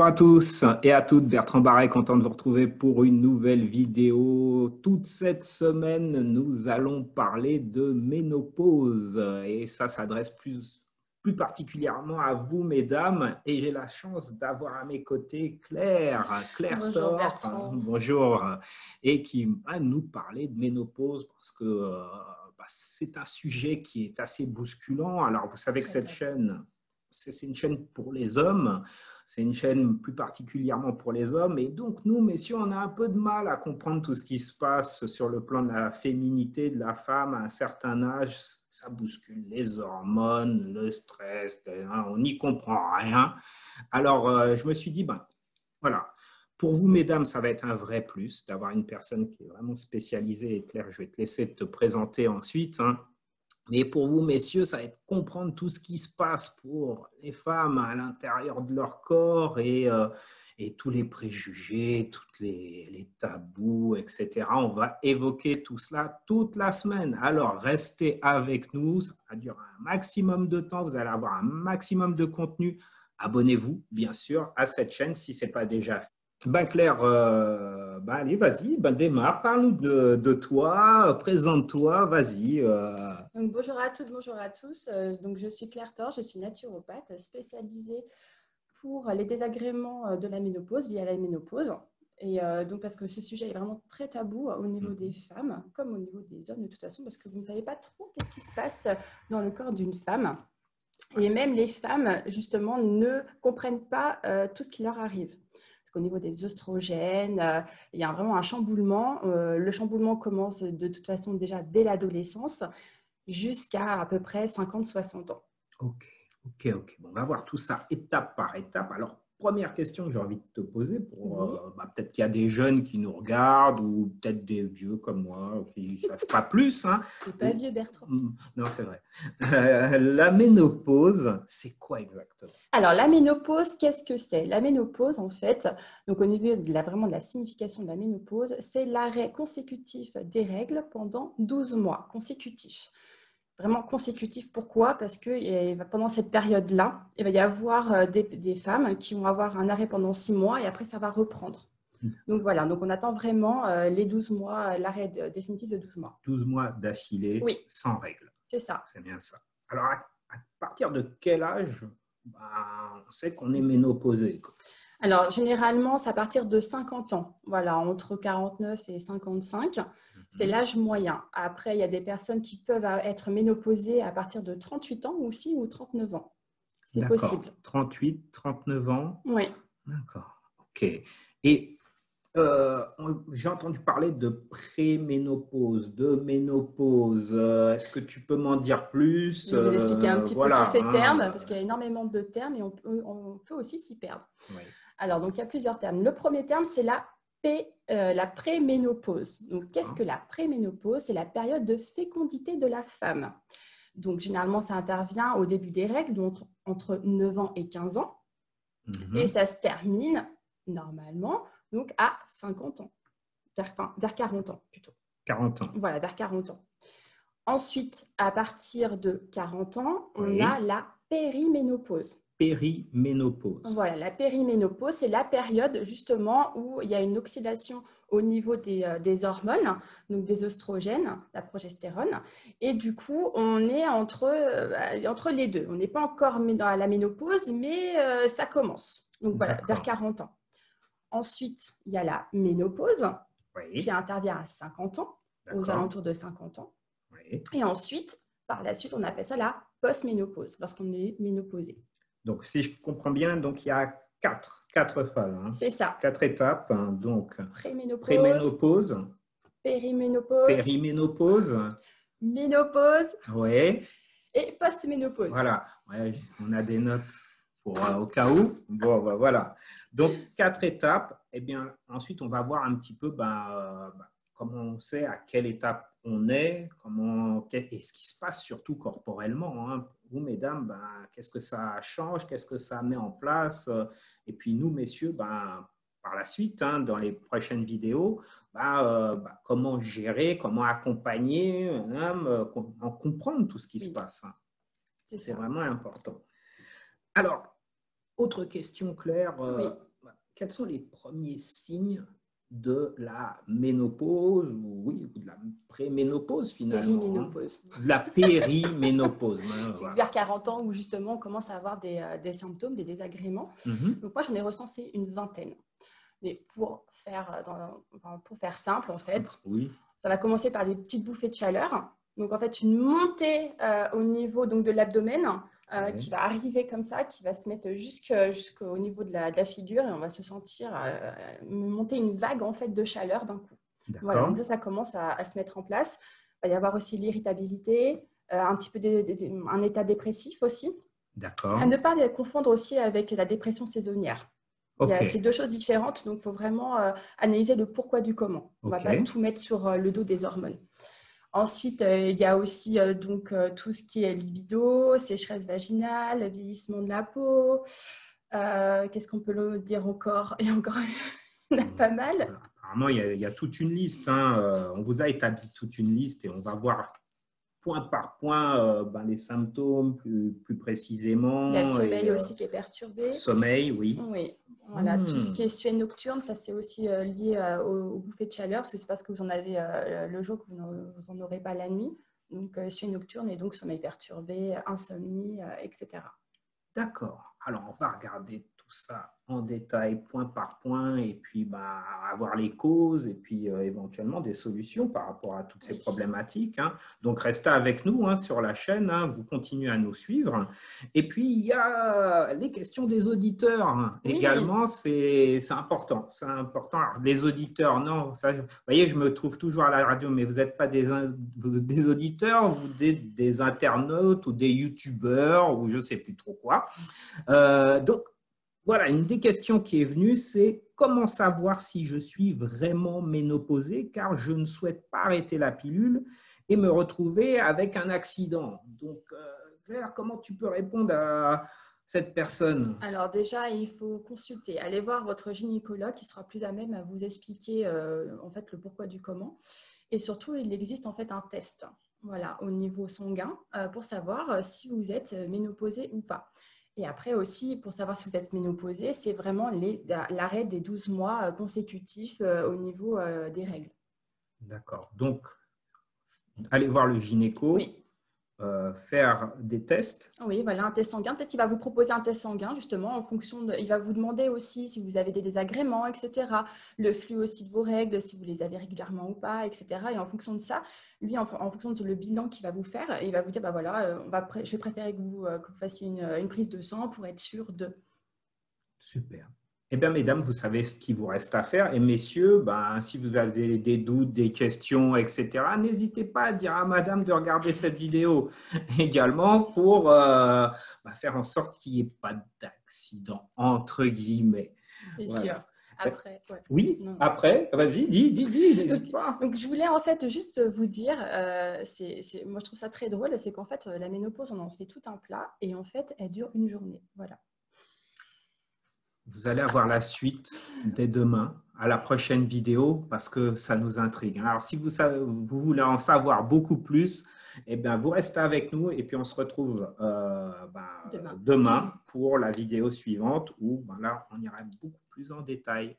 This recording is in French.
à tous et à toutes, Bertrand Barret, content de vous retrouver pour une nouvelle vidéo. Toute cette semaine, nous allons parler de ménopause et ça s'adresse plus particulièrement à vous, mesdames. Et j'ai la chance d'avoir à mes côtés Claire Bonjour Thor, Bertrand. bonjour, et qui va nous parler de ménopause parce que c'est un sujet qui est assez bousculant. Alors, vous savez que Très cette top. chaîne, c'est une chaîne pour les hommes. C'est une chaîne plus particulièrement pour les hommes. Et donc, nous, messieurs, on a un peu de mal à comprendre tout ce qui se passe sur le plan de la féminité de la femme à un certain âge. Ça bouscule les hormones, le stress, on n'y comprend rien. Alors, je me suis dit, voilà, pour vous, mesdames, ça va être un vrai plus d'avoir une personne qui est vraiment spécialisée. Et Claire, je vais te laisser te présenter ensuite. Mais pour vous, messieurs, ça va être comprendre tout ce qui se passe pour les femmes à l'intérieur de leur corps et tous les préjugés, tous les tabous, etc. On va évoquer tout cela toute la semaine. Alors, restez avec nous. Ça va durer un maximum de temps. Vous allez avoir un maximum de contenu. Abonnez-vous, bien sûr, à cette chaîne si ce n'est pas déjà fait. Claire, allez, vas-y, démarre, parle-nous de toi, présente-toi, vas-y. Donc, bonjour à toutes, bonjour à tous. Donc, je suis Claire Thor, je suis naturopathe spécialisée pour les désagréments de la ménopause, liés à la ménopause. Et donc, parce que ce sujet est vraiment très tabou au niveau des femmes, comme au niveau des hommes de toute façon, parce que vous ne savez pas trop qu'est-ce qui se passe dans le corps d'une femme. Et même les femmes, justement, ne comprennent pas tout ce qui leur arrive. Parce qu'au niveau des oestrogènes, il y a vraiment un chamboulement. Le chamboulement commence de toute façon déjà dès l'adolescence jusqu'à peu près 50-60 ans. Ok. Bon, on va voir tout ça étape par étape. Alors, première question que j'ai envie de te poser, Oui. peut-être qu'il y a des jeunes qui nous regardent ou peut-être des vieux comme moi qui ne savent pas plus. C'est pas vieux, Bertrand. Non, c'est vrai. La ménopause, c'est quoi exactement? Alors, la ménopause, qu'est-ce que c'est? La ménopause, en fait, donc au niveau vraiment de la signification de la ménopause, c'est l'arrêt consécutif des règles pendant 12 mois consécutifs. Vraiment consécutif. Pourquoi? Parce que pendant cette période-là, il va y avoir des femmes qui vont avoir un arrêt pendant 6 mois et après, ça va reprendre. Donc voilà, donc on attend vraiment les 12 mois, l'arrêt définitif de 12 mois. 12 mois d'affilée, Oui, sans règles. c'est ça. C'est bien ça. Alors, à partir de quel âge on sait qu'on est ménopausé? Alors, généralement, c'est à partir de 50 ans. Voilà, entre 49 et 55, c'est l'âge moyen. Après, il y a des personnes qui peuvent être ménopausées à partir de 38 ans aussi ou 39 ans. C'est possible. 38, 39 ans. Oui. D'accord. OK. Et j'ai entendu parler de préménopause, de ménopause. Est-ce que tu peux m'en dire plus? Je vais vous expliquer un petit peu tous ces termes, parce qu'il y a Oui. énormément de termes et on peut aussi s'y perdre. Alors, donc, il y a plusieurs termes. Le premier terme, c'est la préménopause. Donc, qu'est-ce que la préménopause? C'est la période de fécondité de la femme. Donc, généralement, ça intervient au début des règles, donc entre 9 ans et 15 ans. Et ça se termine, normalement, donc à 50 ans, vers 40 ans plutôt. 40 ans. Voilà, vers 40 ans. Ensuite, à partir de 40 ans, on a la périménopause. Périménopause. Voilà, la périménopause, c'est la période justement où il y a une oxydation au niveau des hormones, donc des oestrogènes, la progestérone. Et du coup, on est entre les deux. On n'est pas encore dans la ménopause, mais ça commence. Donc voilà, vers 40 ans. Ensuite, il y a la ménopause qui intervient à 50 ans, aux alentours de 50 ans. Et ensuite, par la suite, on appelle ça la post-ménopause, lorsqu'on est ménopausé. Donc, si je comprends bien, donc il y a quatre phases. C'est ça. 4 étapes. Donc, préménopause, périménopause, ménopause ouais. Et post-ménopause. Voilà, ouais, on a des notes pour, au cas où. Bon, voilà. Donc, 4 étapes. Eh bien, ensuite, on va voir un petit peu comment on sait à quelle étape on est, et ce qui se passe surtout corporellement. Vous, mesdames, qu'est-ce que ça change, qu'est-ce que ça met en place? Et puis nous, messieurs, par la suite, dans les prochaines vidéos, comment gérer, comment accompagner, en comprendre tout ce qui se passe. C'est vraiment important. Alors, autre question, Claire. quels sont les premiers signes de la ménopause ou de la préménopause finalement, Périménopause. De la périménopause. C'est vers 40 ans où justement on commence à avoir des symptômes, des désagréments. Donc moi, j'en ai recensé une vingtaine. Mais pour faire simple, en fait, ça va commencer par des petites bouffées de chaleur. Donc en fait, une montée au niveau donc, de l'abdomen qui va arriver comme ça, qui va se mettre jusqu'au niveau de la figure et on va se sentir monter une vague en fait de chaleur d'un coup. Voilà, donc ça commence à se mettre en place. Il va y avoir aussi l'irritabilité, un petit peu un état dépressif aussi. D'accord. À ne pas les confondre aussi avec la dépression saisonnière. C'est deux choses différentes, donc il faut vraiment analyser le pourquoi du comment. On ne va pas tout mettre sur le dos des hormones. Ensuite, il y a aussi tout ce qui est libido, sécheresse vaginale, vieillissement de la peau. Qu'est-ce qu'on peut dire encore? Et encore, il y en a pas mal. Apparemment, il y a toute une liste. On vous a établi toute une liste et on va voir point par point les symptômes plus précisément. Il y a le sommeil aussi qui est perturbé. Sommeil, oui. Oui, voilà. Tout ce qui est suée nocturne, ça c'est aussi lié aux bouffées de chaleur, parce que c'est parce que vous en avez le jour que vous n'en aurez pas la nuit. Donc, suée nocturne et donc sommeil perturbé, insomnie, etc. D'accord. Alors, on va regarder tout ça en détail, point par point, et puis avoir les causes et puis éventuellement des solutions par rapport à toutes ces problématiques. Donc, restez avec nous sur la chaîne, vous continuez à nous suivre. Et puis, il y a les questions des auditeurs également, c'est important. C'est important. Alors, les auditeurs, non, ça, vous voyez, je me trouve toujours à la radio, mais vous n'êtes pas des auditeurs, vous êtes des internautes ou des youtubeurs ou je ne sais plus trop quoi. Donc, voilà, une des questions qui est venue, c'est comment savoir si je suis vraiment ménopausée, car je ne souhaite pas arrêter la pilule et me retrouver avec un accident. Donc, Claire, comment tu peux répondre à cette personne? Alors déjà, il faut consulter, aller voir votre gynécologue qui sera plus à même à vous expliquer en fait le pourquoi du comment. Et surtout, il existe en fait un test, voilà, au niveau sanguin pour savoir si vous êtes ménopausée ou pas. Et après aussi, pour savoir si vous êtes ménopausée, c'est vraiment l'arrêt des 12 mois consécutifs au niveau des règles. D'accord. Donc, allez voir le gynéco, faire des tests. Oui, voilà, un test sanguin. Peut-être qu'il va vous proposer un test sanguin, justement, en fonction il va vous demander aussi si vous avez des désagréments, etc. Le flux aussi de vos règles, si vous les avez régulièrement ou pas, etc. Et en fonction de ça, lui, en fonction de le bilan qu'il va vous faire, il va vous dire, voilà, je vais préférer que vous fassiez une prise de sang pour être sûr de… Super. Eh bien, mesdames, vous savez ce qu'il vous reste à faire. Et messieurs, si vous avez des doutes, des questions, etc., n'hésitez pas à dire à madame de regarder cette vidéo également pour faire en sorte qu'il n'y ait pas d'accident, entre guilmets. C'est sûr. Après, Oui, après, vas-y, dis, n'hésite pas. Donc, je voulais en fait juste vous dire, moi je trouve ça très drôle, c'est qu'en fait, la ménopause, on en fait tout un plat et en fait, elle dure une journée. Voilà. Vous allez avoir la suite dès demain à la prochaine vidéo parce que ça nous intrigue. Alors, si vous voulez en savoir beaucoup plus, eh bien, vous restez avec nous et puis on se retrouve demain pour la vidéo suivante où là, on ira beaucoup plus en détail.